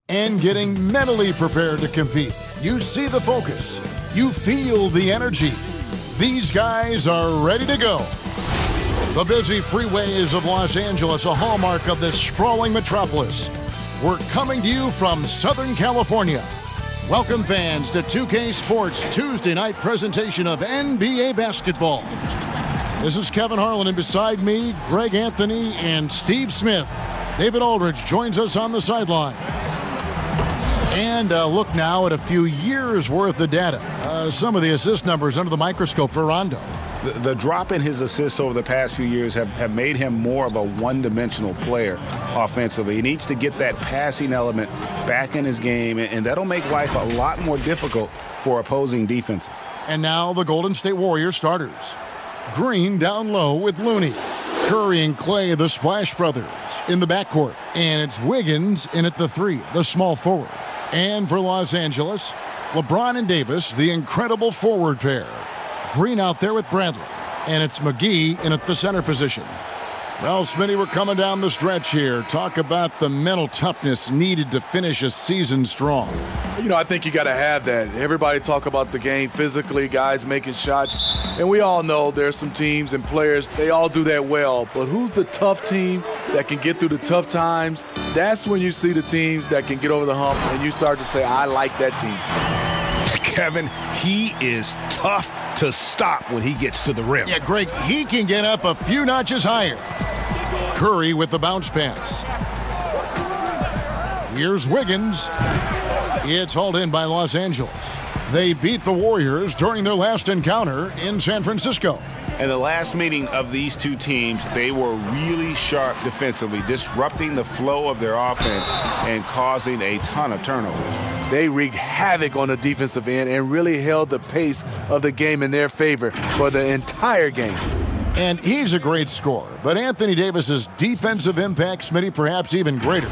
and getting mentally prepared to compete. You see the focus. You feel the energy. These guys are ready to go. The busy freeways of Los Angeles, a hallmark of this sprawling metropolis. We're coming to you from Southern California. Welcome, fans, to 2K Sports' Tuesday night presentation of NBA basketball. This is Kevin Harlan, and beside me, Greg Anthony and Steve Smith. David Aldridge joins us on the sidelines. And look now at a few years' worth of data. Some of the assist numbers under the microscope for Rondo. The drop in his assists over the past few years have made him more of a one-dimensional player offensively. He needs to get that passing element back in his game, and that'll make life a lot more difficult for opposing defenses. And now the Golden State Warriors starters. Green down low with Looney. Curry and Clay, the Splash Brothers, in the backcourt. And it's Wiggins in at the three, the small forward. And for Los Angeles, LeBron and Davis, the incredible forward pair. Green out there with Bradley. And it's McGee in at the center position. Well, Smitty, we're coming down the stretch here. Talk about the mental toughness needed to finish a season strong. I think you got to have that. Everybody talk about the game physically, guys making shots. And we all know there's some teams and players, they all do that well. But who's the tough team that can get through the tough times? That's when you see the teams that can get over the hump and you start to say, I like that team. Kevin, he is tough to stop when he gets to the rim. Yeah, Greg, he can get up a few notches higher. Curry with the bounce pass. Here's Wiggins. It's hauled in by Los Angeles. They beat the Warriors during their last encounter in San Francisco. In the last meeting of these two teams, they were really sharp defensively, disrupting the flow of their offense and causing a ton of turnovers. They wreaked havoc on the defensive end and really held the pace of the game in their favor for the entire game. And he's a great scorer, but Anthony Davis's defensive impact, Smitty, perhaps even greater.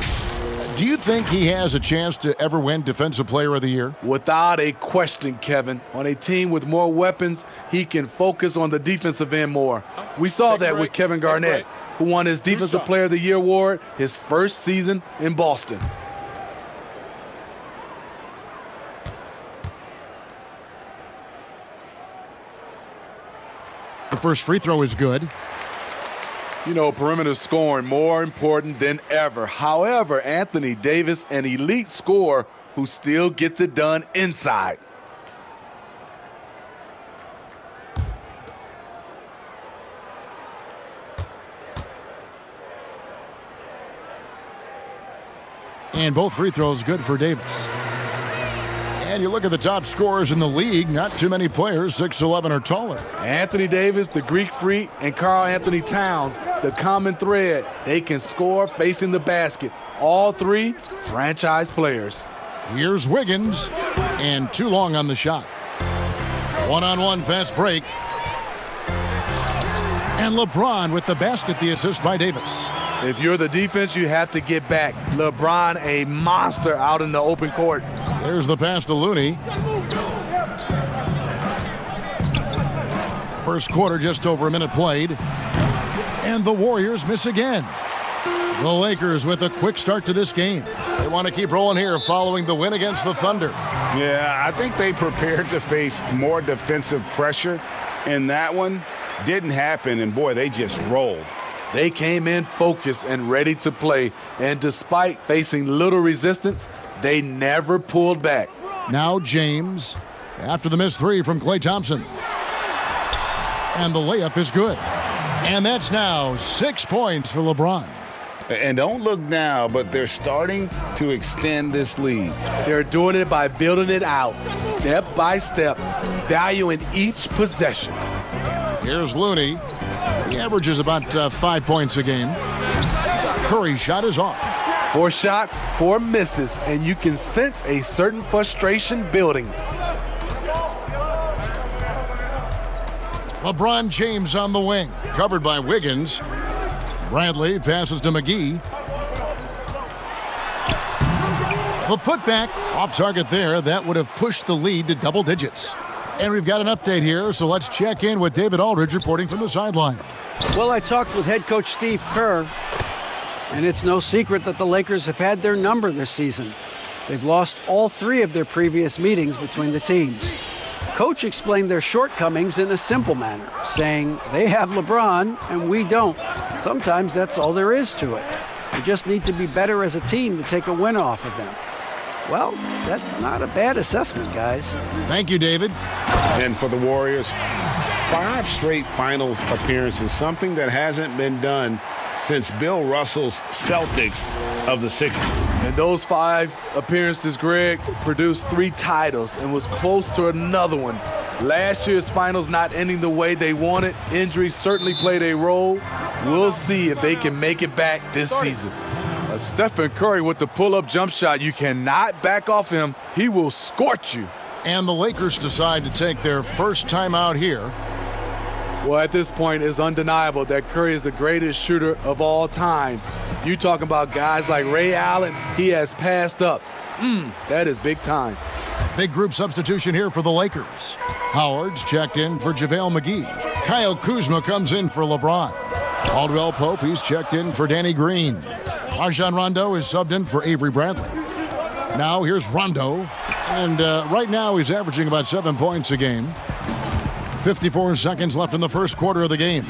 Do you think he has a chance to ever win Defensive Player of the Year? Without a question, Kevin. On a team with more weapons, he can focus on the defensive end more. We saw that with Kevin Garnett, who won his Defensive Player of the Year award his first season in Boston. The first free throw is good. Perimeter scoring more important than ever. However, Anthony Davis, an elite scorer who still gets it done inside. And both free throws good for Davis. And you look at the top scorers in the league, not too many players 6'11" or taller. Anthony Davis, the Greek Freak, and Karl Anthony Towns, the common thread. They can score facing the basket. All three franchise players. Here's Wiggins, and too long on the shot. One-on-one fast break. And LeBron with the basket, the assist by Davis. If you're the defense, you have to get back. LeBron, a monster out in the open court. There's the pass to Looney. First quarter, just over a minute played. And the Warriors miss again. The Lakers with a quick start to this game. They want to keep rolling here following the win against the Thunder. Yeah, I think they prepared to face more defensive pressure. And that one didn't happen, and boy, they just rolled. They came in focused and ready to play, and despite facing little resistance, they never pulled back. Now James, after the missed three from Klay Thompson. And the layup is good. And that's now 6 points for LeBron. And don't look now, but they're starting to extend this lead. They're doing it by building it out, step by step, valuing each possession. Here's Looney. He averages about 5 points a game. Curry's shot is off. 4 shots, 4 misses, and you can sense a certain frustration building. LeBron James on the wing, covered by Wiggins. Bradley passes to McGee. The putback off target there. That would have pushed the lead to double digits. And we've got an update here, so let's check in with David Aldridge reporting from the sideline. Well, I talked with head coach Steve Kerr, and it's no secret that the Lakers have had their number this season. They've lost all 3 of their previous meetings between the teams. Coach explained their shortcomings in a simple manner, saying they have LeBron and we don't. Sometimes that's all there is to it. We just need to be better as a team to take a win off of them. Well, that's not a bad assessment, guys. Thank you, David. And for the Warriors, 5 straight finals appearances, something that hasn't been done since Bill Russell's Celtics of the 60s. And those 5 appearances, Greg, produced 3 titles and was close to another one. Last year's finals not ending the way they wanted. Injuries certainly played a role. We'll see if they can make it back this season. Stephen Curry with the pull-up jump shot. You cannot back off him. He will scorch you. And the Lakers decide to take their first time out here. Well, at this point, it's undeniable that Curry is the greatest shooter of all time. You talking about guys like Ray Allen, he has passed up. That is big time. Big group substitution here for the Lakers. Howard's checked in for JaVale McGee. Kyle Kuzma comes in for LeBron. Caldwell Pope, he's checked in for Danny Green. Rajon Rondo is subbed in for Avery Bradley. Now here's Rondo, and right now he's averaging about 7 points a game. 54 seconds left in the first quarter of the game.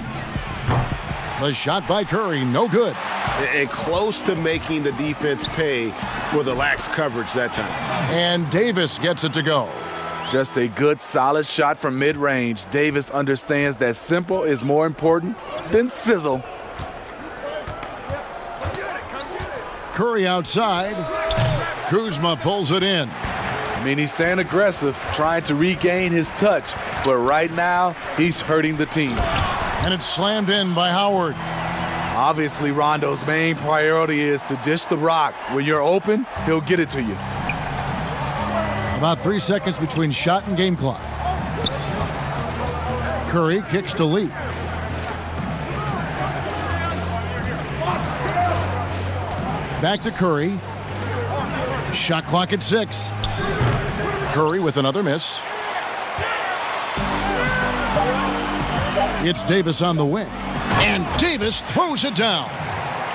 The shot by Curry, no good. And close to making the defense pay for the lax coverage that time. And Davis gets it to go. Just a good, solid shot from mid-range. Davis understands that simple is more important than sizzle. Curry outside. Kuzma pulls it in. I mean, he's staying aggressive, trying to regain his touch. But right now, he's hurting the team. And it's slammed in by Howard. Obviously, Rondo's main priority is to dish the rock. When you're open, he'll get it to you. About 3 seconds between shot and game clock. Curry kicks to Lee. Back to Curry. Shot clock at 6. Curry with another miss. It's Davis on the wing. And Davis throws it down.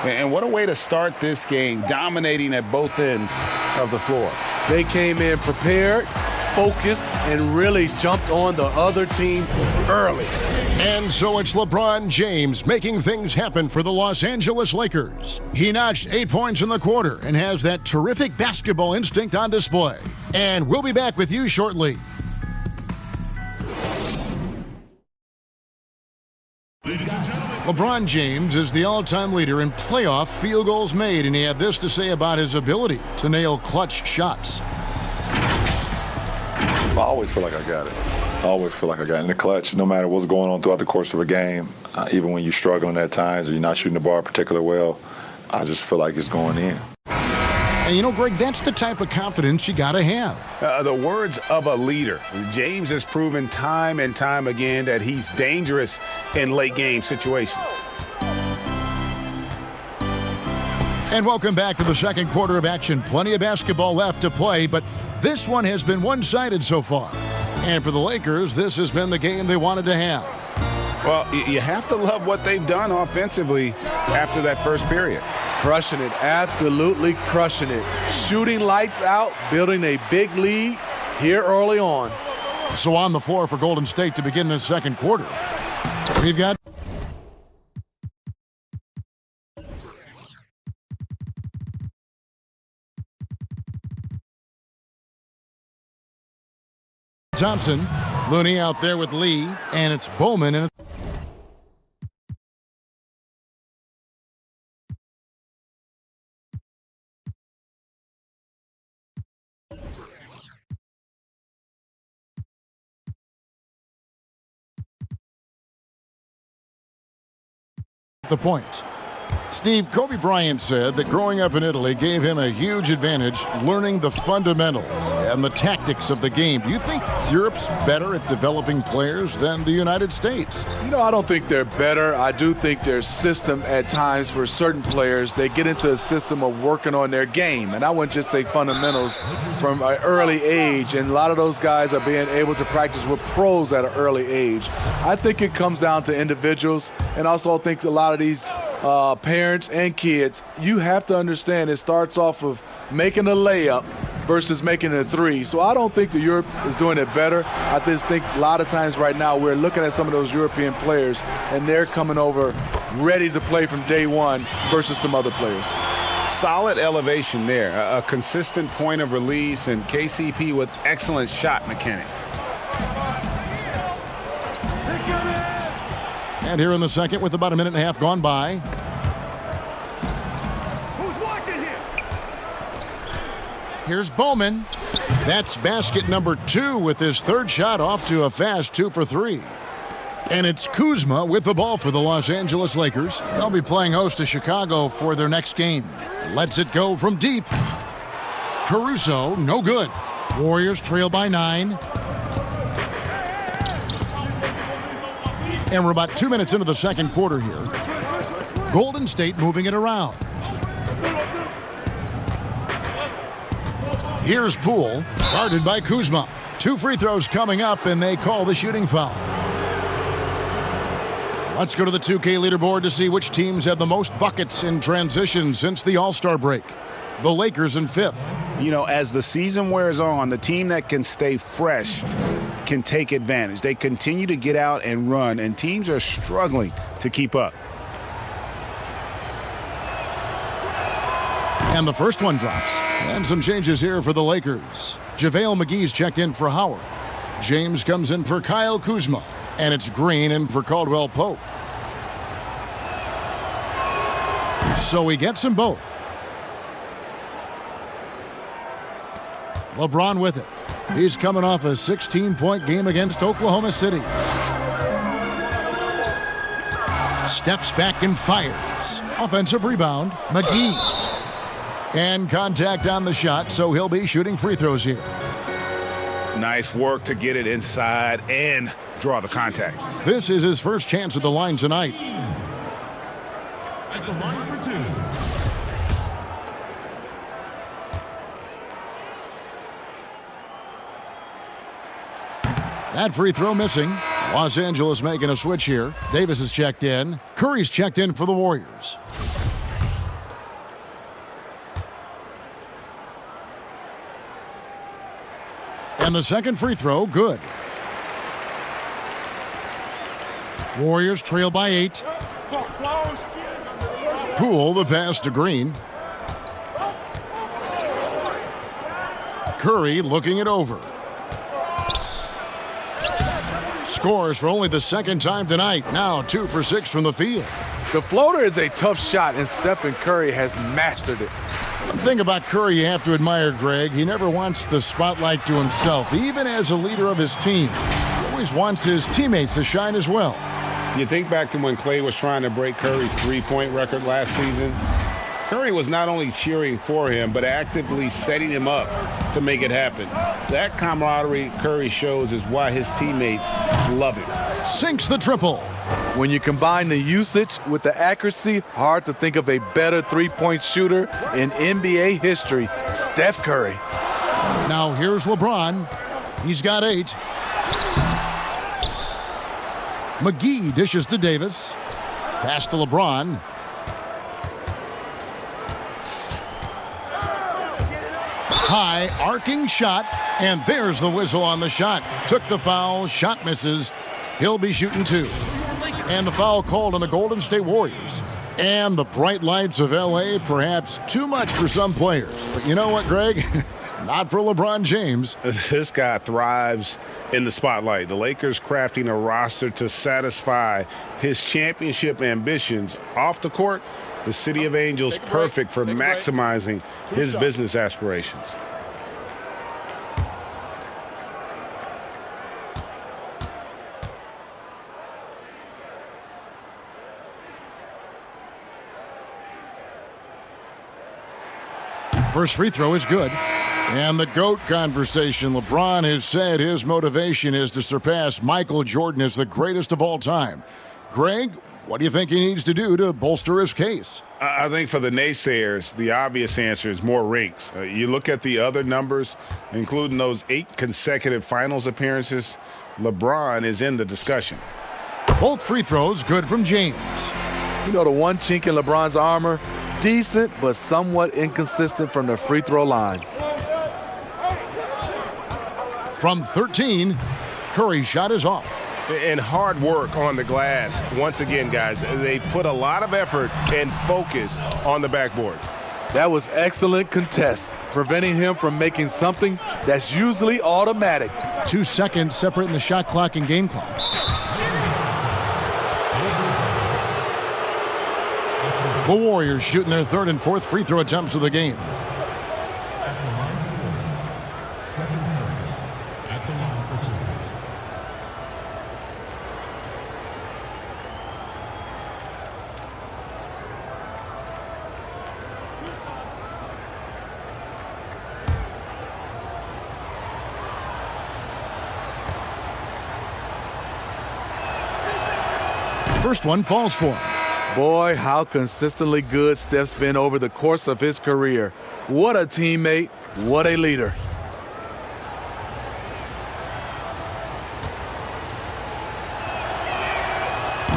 And what a way to start this game, dominating at both ends of the floor. They came in prepared, focused, and really jumped on the other team early. And so it's LeBron James making things happen for the Los Angeles Lakers. He notched 8 points in the quarter and has that terrific basketball instinct on display. And we'll be back with you shortly. LeBron James is the all-time leader in playoff field goals made, and he had this to say about his ability to nail clutch shots. I always feel like I got it. I always feel like I got it in the clutch, no matter what's going on throughout the course of a game. Even when you're struggling at times or you're not shooting the ball particularly well, I just feel like it's going in. And you know, Greg, that's the type of confidence you got to have. The words of a leader. James has proven time and time again that he's dangerous in late game situations. And welcome back to the second quarter of action. Plenty of basketball left to play, but this one has been one-sided so far. And for the Lakers, this has been the game they wanted to have. Well, you have to love what they've done offensively after that first period. Crushing it, absolutely crushing it. Shooting lights out, building a big lead here early on. So on the floor for Golden State to begin this second quarter, we've got Thompson, Looney out there with Lee, and it's Bowman in the point. Steve, Kobe Bryant said that growing up in Italy gave him a huge advantage learning the fundamentals and the tactics of the game. Do you think Europe's better at developing players than the United States? You know, I don't think they're better. I do think their system at times for certain players, they get into a system of working on their game. And I wouldn't just say fundamentals from an early age. And a lot of those guys are being able to practice with pros at an early age. I think it comes down to individuals. And also I think a lot of these parents and kids, you have to understand it starts off of making a layup, versus making it a three. So I don't think the Europe is doing it better. I just think a lot of times right now we're looking at some of those European players and they're coming over ready to play from day one versus some other players. Solid elevation there, a consistent point of release, and KCP with excellent shot mechanics. And here in the second with about a minute and a half gone by. Who's watching here? Here's Bowman. That's basket number 2 with his third shot off to a fast 2 for 3. And it's Kuzma with the ball for the Los Angeles Lakers. They'll be playing host to Chicago for their next game. Lets it go from deep. Caruso, no good. Warriors trail by 9. And we're about 2 minutes into the second quarter here. Golden State moving it around. Here's Poole, guarded by Kuzma. 2 free throws coming up, and they call the shooting foul. Let's go to the 2K leaderboard to see which teams have the most buckets in transition since the All-Star break. The Lakers in 5th. You know, as the season wears on, the team that can stay fresh can take advantage. They continue to get out and run, and teams are struggling to keep up. And the first one drops. And some changes here for the Lakers. JaVale McGee's checked in for Howard. James comes in for Kyle Kuzma. And it's Green in for Caldwell Pope. So he gets them both. LeBron with it. He's coming off a 16-point game against Oklahoma City. Steps back and fires. Offensive rebound. McGee. And contact on the shot, so he'll be shooting free throws here. Nice work to get it inside and draw the contact. This is his first chance at the line tonight. At the line for 2. That free throw missing. Los Angeles making a switch here. Davis is checked in. Curry's checked in for the Warriors. And the second free throw, good. Warriors trail by 8. Poole, the pass to Green. Curry looking it over. Scores for only the second time tonight. Now 2 for 6 from the field. The floater is a tough shot, and Stephen Curry has mastered it. One thing about Curry you have to admire, Greg, he never wants the spotlight to himself. Even as a leader of his team, he always wants his teammates to shine as well. You think back to when Clay was trying to break Curry's three-point record last season. Curry was not only cheering for him, but actively setting him up to make it happen. That camaraderie Curry shows is why his teammates love him. Sinks the triple. When you combine the usage with the accuracy, hard to think of a better three-point shooter in NBA history, Steph Curry. Now here's LeBron. He's got 8. McGee dishes to Davis. Pass to LeBron. High, arcing shot, and there's the whistle on the shot. Took the foul, shot misses. He'll be shooting 2. And the foul called on the Golden State Warriors. And the bright lights of L.A., perhaps too much for some players. But you know what, Greg? Not for LeBron James. This guy thrives in the spotlight. The Lakers crafting a roster to satisfy his championship ambitions. Off the court, the City of Angels perfect for maximizing his business aspirations. First free throw is good. And the GOAT conversation. LeBron has said his motivation is to surpass Michael Jordan as the greatest of all time. Greg, what do you think he needs to do to bolster his case? I think for the naysayers, the obvious answer is more rings. You look at the other numbers, including those 8 consecutive finals appearances, LeBron is in the discussion. Both free throws good from James. You know, the one chink in LeBron's armor, decent but somewhat inconsistent from the free throw line. From 13, Curry's shot is off. And hard work on the glass. Once again, guys, they put a lot of effort and focus on the backboard. That was excellent contest, preventing him from making something that's usually automatic. 2 seconds separating the shot clock and game clock. The Warriors shooting their third and fourth free throw attempts of the game. First one falls for him. Boy, how consistently good Steph's been over the course of his career. What a teammate, what a leader.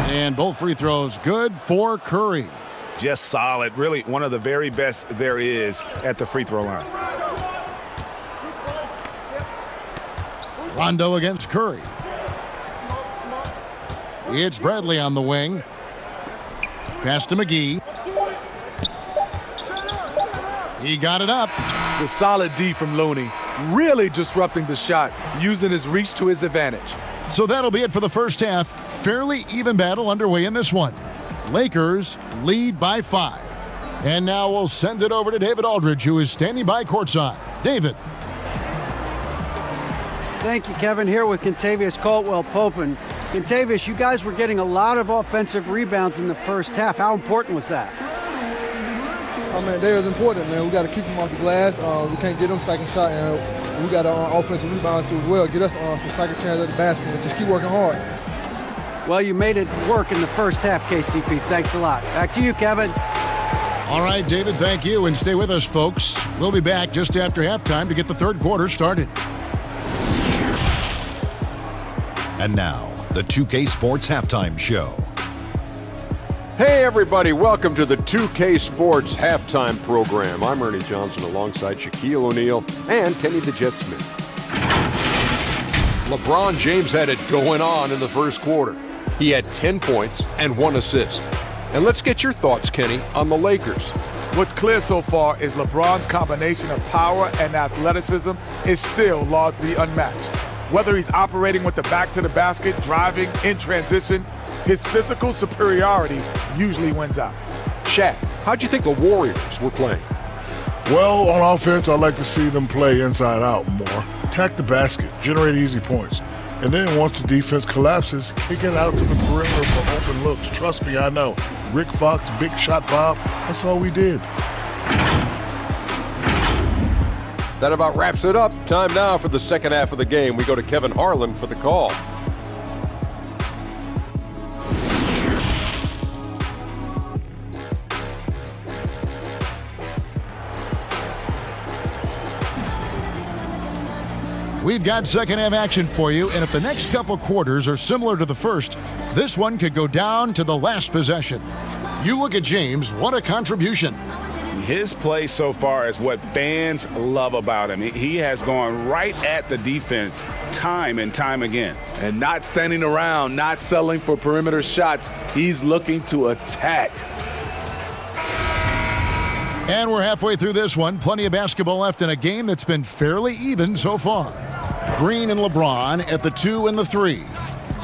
And both free throws good for Curry. Just solid. Really one of the very best there is at the free throw line. Rondo against Curry. It's Bradley on the wing. Pass to McGee. He got it up. The solid D from Looney, really disrupting the shot, using his reach to his advantage. So that'll be it for the first half. Fairly even battle underway in this one. Lakers lead by 5. And now we'll send it over to David Aldridge, who is standing by courtside. David. Thank you, Kevin. Here with Kentavious Caldwell-Pope. And Kentavious, you guys were getting a lot of offensive rebounds in the first half. How important was that? Oh, man, that is important, man. We got to keep them off the glass. We can't get them second shot, and we got to offensive rebound too as well. Get us some second chance at the basket and just keep working hard. Well, you made it work in the first half, KCP. Thanks a lot. Back to you, Kevin. All right, David, thank you. And stay with us, folks. We'll be back just after halftime to get the third quarter started. And now, the 2K Sports Halftime Show. Hey everybody, welcome to the 2K Sports Halftime Program. I'm Ernie Johnson alongside Shaquille O'Neal and Kenny the Jet Smith. LeBron James had it going on in the first quarter. He had 10 points and 1 assist. And let's get your thoughts, Kenny, on the Lakers. What's clear so far is LeBron's combination of power and athleticism is still largely unmatched. Whether he's operating with the back to the basket, driving, in transition, his physical superiority usually wins out. Shaq, how'd you think the Warriors were playing? Well, on offense, I like to see them play inside out more. Attack the basket, generate easy points. And then once the defense collapses, kick it out to the perimeter for open looks. Trust me, I know. Rick Fox, Big Shot Bob, that's all we did. That about wraps it up. Time now for the second half of the game. We go to Kevin Harlan for the call. We've got second half action for you, and if the next couple quarters are similar to the first, this one could go down to the last possession. You look at James, what a contribution. His play so far is what fans love about him. He has gone right at the defense time and time again. And not standing around, not settling for perimeter shots. He's looking to attack. And we're halfway through this one. Plenty of basketball left in a game that's been fairly even so far. Green and LeBron at the 2 and the 3.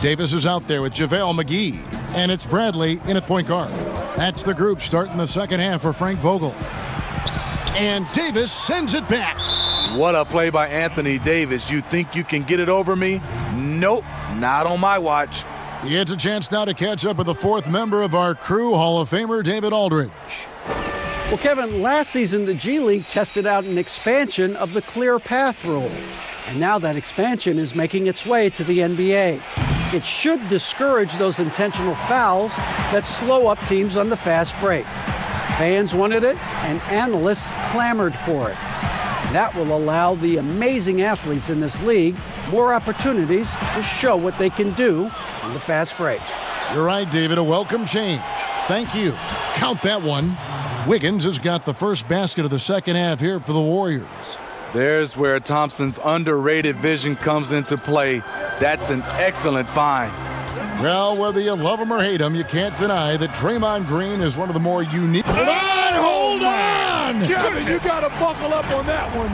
Davis is out there with JaVale McGee. And it's Bradley in at point guard. That's the group starting the second half for Frank Vogel. And Davis sends it back. What a play by Anthony Davis. You think you can get it over me? Nope, not on my watch. He gets a chance now to catch up with the fourth member of our crew, Hall of Famer David Aldridge. Well, Kevin, last season the G League tested out an expansion of the clear path rule. And now that expansion is making its way to the NBA. It should discourage those intentional fouls that slow up teams on the fast break. Fans wanted it, and analysts clamored for it. That will allow the amazing athletes in this league more opportunities to show what they can do on the fast break. You're right, David. A welcome change. Thank you. Count that one. Wiggins has got the first basket of the second half here for the Warriors. There's where Thompson's underrated vision comes into play. That's an excellent find. Well, whether you love him or hate him, you can't deny that Draymond Green is one of the more unique. Hold on! Kevin, you got to buckle up on that one.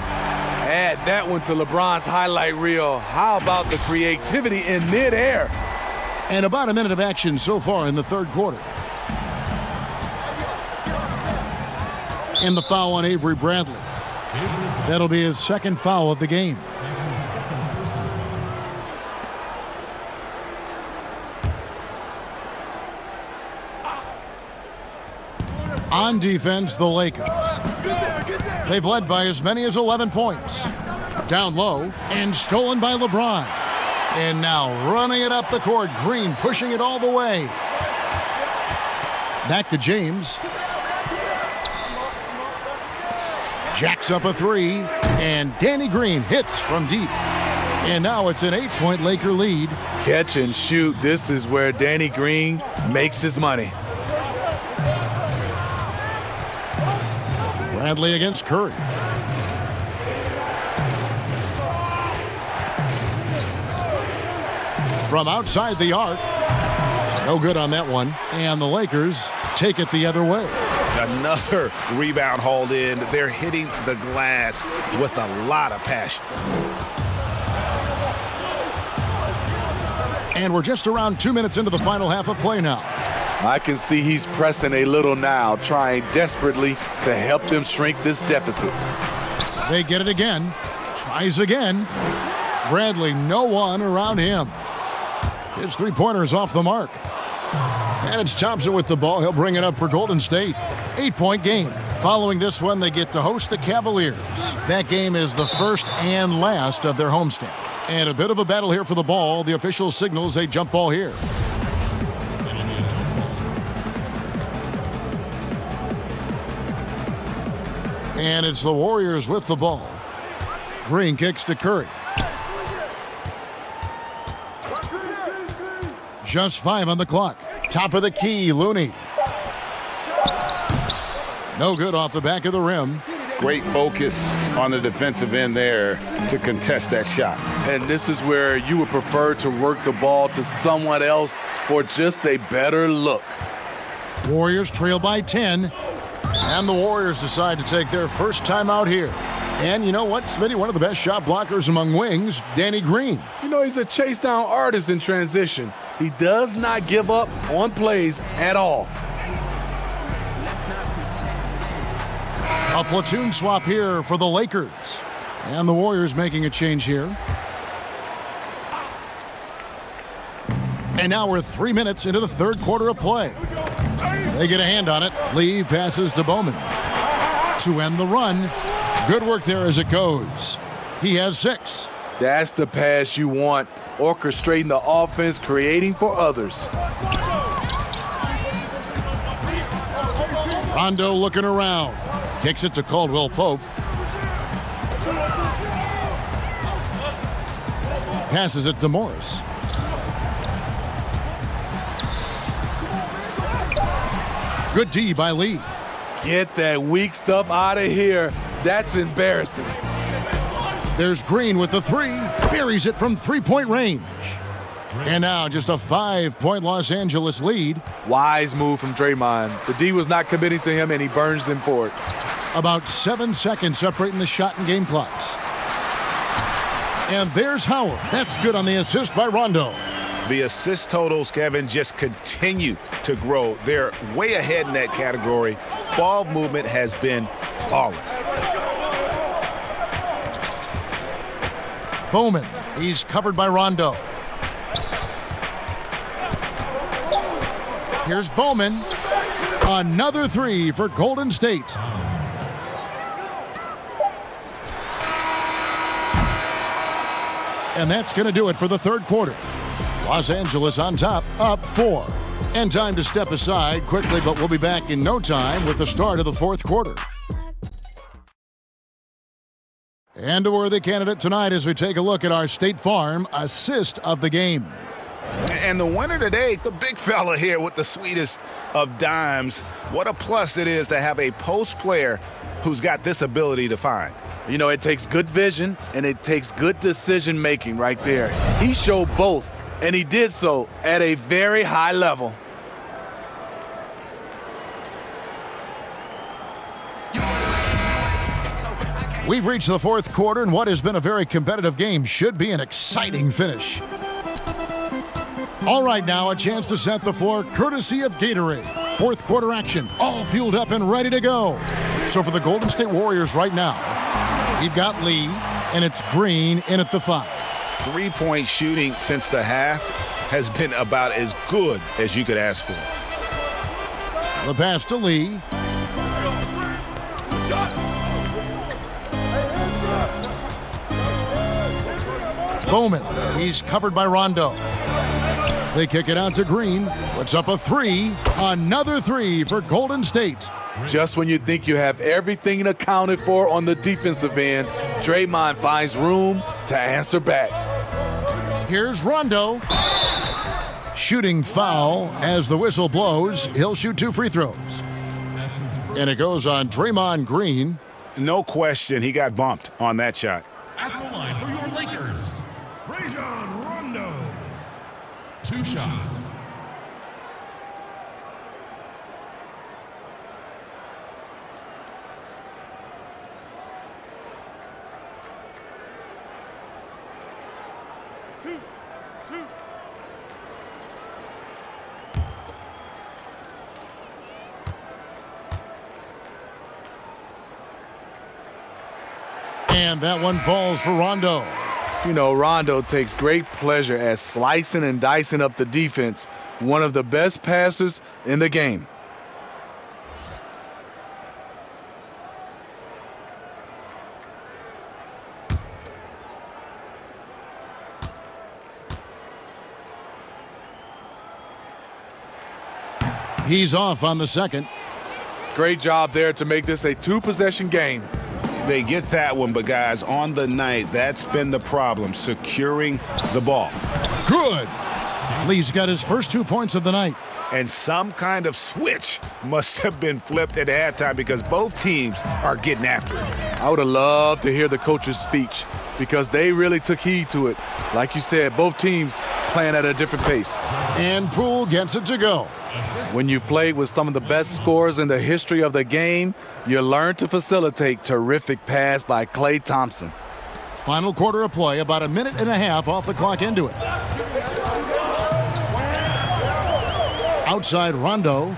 Add that one to LeBron's highlight reel. How about the creativity in midair? And about a minute of action so far in the third quarter. And the foul on Avery Bradley. That'll be his second foul of the game. On defense, the Lakers. They've led by as many as 11 points. Down low and stolen by LeBron. And now running it up the court. Green pushing it all the way. Back to James. Jacks up a three. And Danny Green hits from deep. And now it's an 8-point Laker lead. Catch and shoot. This is where Danny Green makes his money. Bradley against Curry. From outside the arc. No good on that one. And the Lakers take it the other way. Another rebound hauled in. They're hitting the glass with a lot of passion. And we're just around 2 minutes into the final half of play now. I can see he's pressing a little now, trying desperately to help them shrink this deficit. They get it again. Tries again. Bradley, no one around him. His three-pointer's off the mark. And it's Thompson with the ball. He'll bring it up for Golden State. 8-point game. Following this one, they get to host the Cavaliers. That game is the first and last of their homestand. And a bit of a battle here for the ball. The official signals a jump ball here. And it's the Warriors with the ball. Green kicks to Curry. Just 5 on the clock. Top of the key, Looney. No good off the back of the rim. Great focus on the defensive end there to contest that shot. And this is where you would prefer to work the ball to someone else for just a better look. Warriors trail by 10. And the Warriors decide to take their first time out here. And you know what, Smitty? One of the best shot blockers among wings, Danny Green. You know, he's a chase-down artist in transition. He does not give up on plays at all. A platoon swap here for the Lakers. And the Warriors making a change here. And now we're 3 minutes into the third quarter of play. They get a hand on it. Lee passes to Bowman to end the run. Good work there as it goes. He has 6. That's the pass you want. Orchestrating the offense, creating for others. Rondo looking around. Kicks it to Caldwell Pope. Passes it to Morris. Good D by Lee. Get that weak stuff out of here. That's embarrassing. There's Green with the 3. Buries it from three-point range. And now just a 5-point Los Angeles lead. Wise move from Draymond. The D was not committing to him, and he burns them for it. About 7 seconds separating the shot and game clocks. And there's Howard. That's good on the assist by Rondo. The assist totals, Kevin, just continue to grow. They're way ahead in that category. Ball movement has been flawless. Bowman, he's covered by Rondo. Here's Bowman. Another 3 for Golden State. And that's going to do it for the third quarter. Los Angeles on top, up 4. And time to step aside quickly, but we'll be back in no time with the start of the fourth quarter. And a worthy candidate tonight as we take a look at our State Farm assist of the game. And the winner today, the big fella here with the sweetest of dimes. What a plus it is to have a post player who's got this ability to find. You know, it takes good vision and it takes good decision making right there. He showed both, and he did so at a very high level. We've reached the fourth quarter, and what has been a very competitive game should be an exciting finish. All right, now a chance to set the floor courtesy of Gatorade. Fourth quarter action, all fueled up and ready to go. So for the Golden State Warriors right now, we've got Lee, and it's Green in at the 5. Three-point shooting since the half has been about as good as you could ask for. The pass to Lee. Bowman, he's covered by Rondo. They kick it out to Green, puts up a 3, another 3 for Golden State. Just when you think you have everything accounted for on the defensive end, Draymond finds room to answer back. Here's Rondo. Shooting foul as the whistle blows. He'll shoot 2 free throws. And it goes on Draymond Green. No question, he got bumped on that shot. At the line for your Lakers, Rajon Rondo. 2 shots. And that one falls for Rondo. You know, Rondo takes great pleasure at slicing and dicing up the defense. One of the best passers in the game. He's off on the second. Great job there to make this a 2-possession game. They get that one, but guys, on the night, that's been the problem, securing the ball. Good. Lee's got his first 2 points of the night. And some kind of switch must have been flipped at halftime because both teams are getting after it. I would have loved to hear the coach's speech because they really took heed to it. Like you said, both teams playing at a different pace. And Poole gets it to go. When you've played with some of the best scorers in the history of the game, you learn to facilitate terrific pass by Klay Thompson. Final quarter of play, about a minute and a half off the clock into it. Outside Rondo.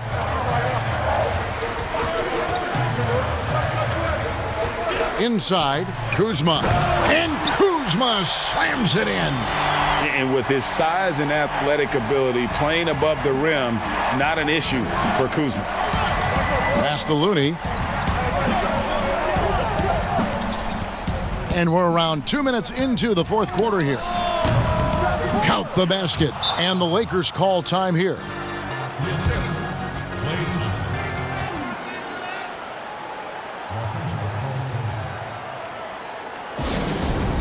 Inside Kuzma. And Kuzma slams it in. And with his size and athletic ability, playing above the rim, not an issue for Kuzma. Pass to Looney. And we're around 2 minutes into the fourth quarter here. Count the basket. And the Lakers call time here. The assist, Klay Thompson. Los Angeles calls time.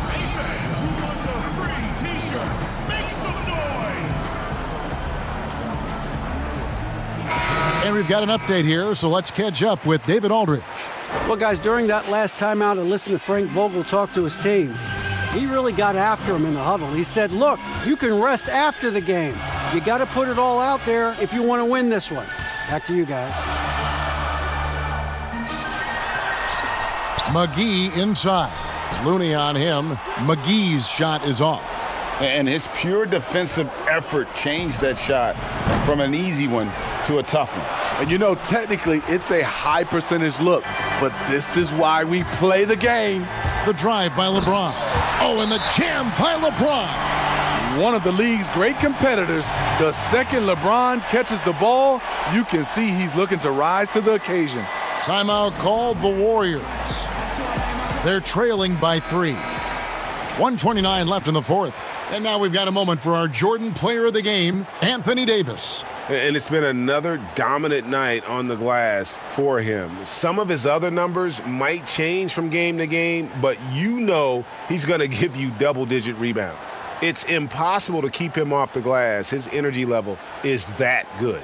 Hey fans who wants a free t-shirt, make some noise! And we've got an update here, so let's catch up with David Aldridge. Well, guys, during that last timeout, I listened to Frank Vogel talk to his team. He really got after him in the huddle. He said, look, you can rest after the game. You got to put it all out there if you want to win this one. Back to you guys. McGee inside. Looney on him. McGee's shot is off. And his pure defensive effort changed that shot from an easy one to a tough one. And you know, technically, it's a high percentage look, but this is why we play the game. The drive by LeBron. Oh, and the jam by LeBron. One of the league's great competitors. The second LeBron catches the ball, you can see he's looking to rise to the occasion. Timeout called the Warriors. They're trailing by 3. 1:29 left in the fourth. And now we've got a moment for our Jordan Player of the Game, Anthony Davis. And it's been another dominant night on the glass for him. Some of his other numbers might change from game to game, but you know he's going to give you double-digit rebounds. It's impossible to keep him off the glass. His energy level is that good.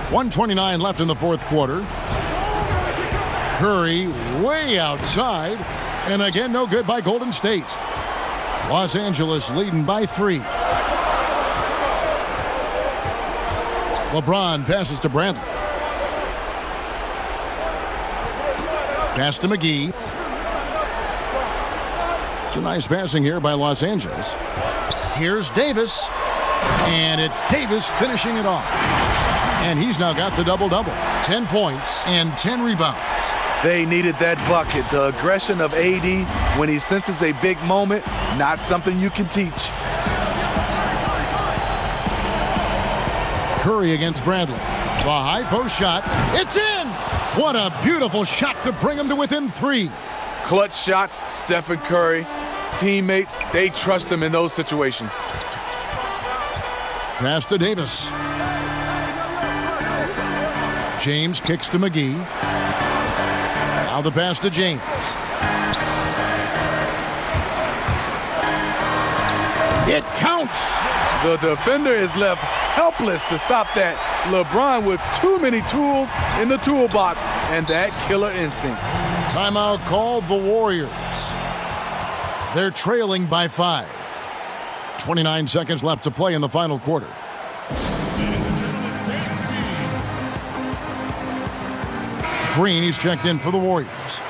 .129 left in the fourth quarter. Curry way outside. And again, no good by Golden State. Los Angeles leading by 3. LeBron passes to Bradley. Pass to McGee. It's a nice passing here by Los Angeles. Here's Davis. And it's Davis finishing it off. And he's now got the double-double. 10 points and 10 rebounds. They needed that bucket. The aggression of AD when he senses a big moment, not something you can teach. Curry against Bradley. The high post shot. It's in! What a beautiful shot to bring him to within 3. Clutch shots, Stephen Curry. His teammates, they trust him in those situations. Pass to Davis. James kicks to McGee. Now the pass to James. It counts. The defender is left helpless to stop that. LeBron with too many tools in the toolbox and that killer instinct. Timeout called the Warriors. They're trailing by 5. 29 seconds left to play in the final quarter. Green, he's checked in for the Warriors.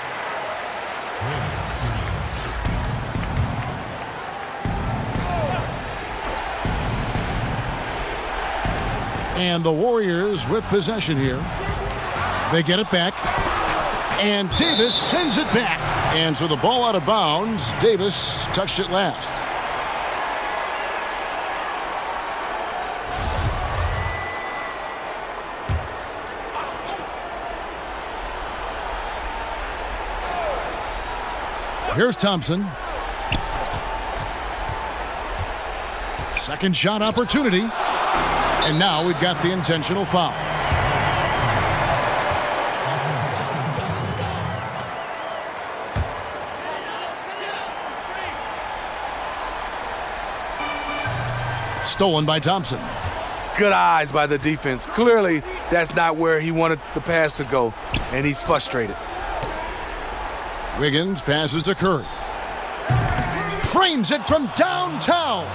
And the Warriors with possession here. They get it back. And Davis sends it back. And so the ball out of bounds. Davis touched it last. Here's Thompson. Second shot opportunity. And now we've got the intentional foul. Stolen by Thompson. Good eyes by the defense. Clearly, that's not where he wanted the pass to go, and he's frustrated. Wiggins passes to Curry. Frames it from downtown.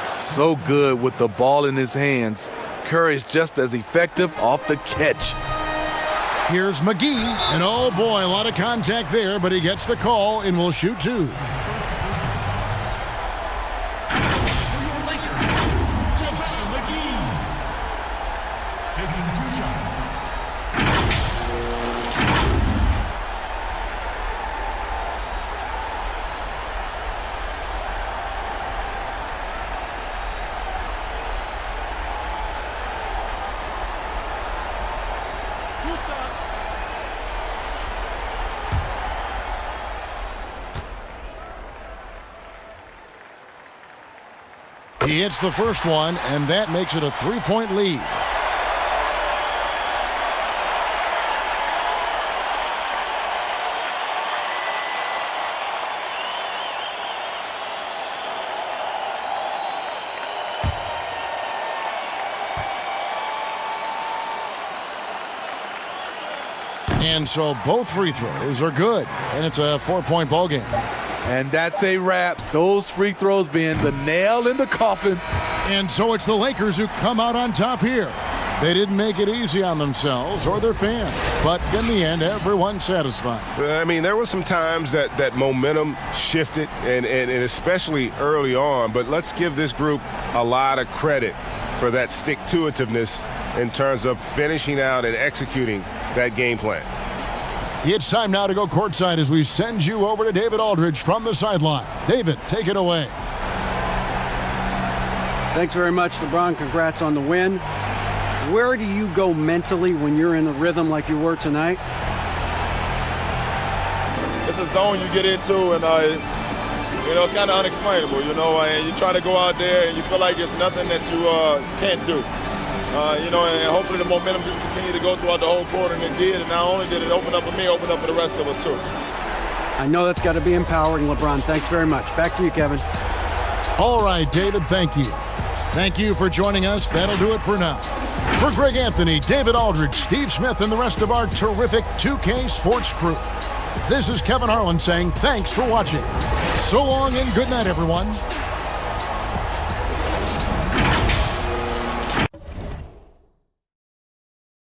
So good with the ball in his hands. Curry's just as effective off the catch. Here's McGee, and oh boy, a lot of contact there, but he gets the call and will shoot 2. He hits the first one, and that makes it a 3-point lead. And so both free throws are good, and it's a 4-point ball game. And that's a wrap. Those free throws being the nail in the coffin. And so it's the Lakers who come out on top here. They didn't make it easy on themselves or their fans, but in the end, everyone's satisfied. I mean, there were some times that momentum shifted, and especially early on, but let's give this group a lot of credit for that stick-to-itiveness in terms of finishing out and executing that game plan. It's time now to go courtside as we send you over to David Aldridge from the sideline. David, take it away. Thanks very much, LeBron. Congrats on the win. Where do you go mentally when you're in a rhythm like you were tonight? It's a zone you get into, and it's kind of unexplainable, and you try to go out there and you feel like it's nothing that you can't do. And hopefully the momentum just continued to go throughout the whole quarter, and it did. And not only did it open up for me, open up for the rest of us too. I know that's got to be empowering, LeBron. Thanks very much. Back to you, Kevin. All right, David, thank you. Thank you for joining us. That'll do it for now. For Greg Anthony, David Aldridge, Steve Smith, and the rest of our terrific 2K Sports crew, this is Kevin Harlan saying thanks for watching. So long and good night, everyone.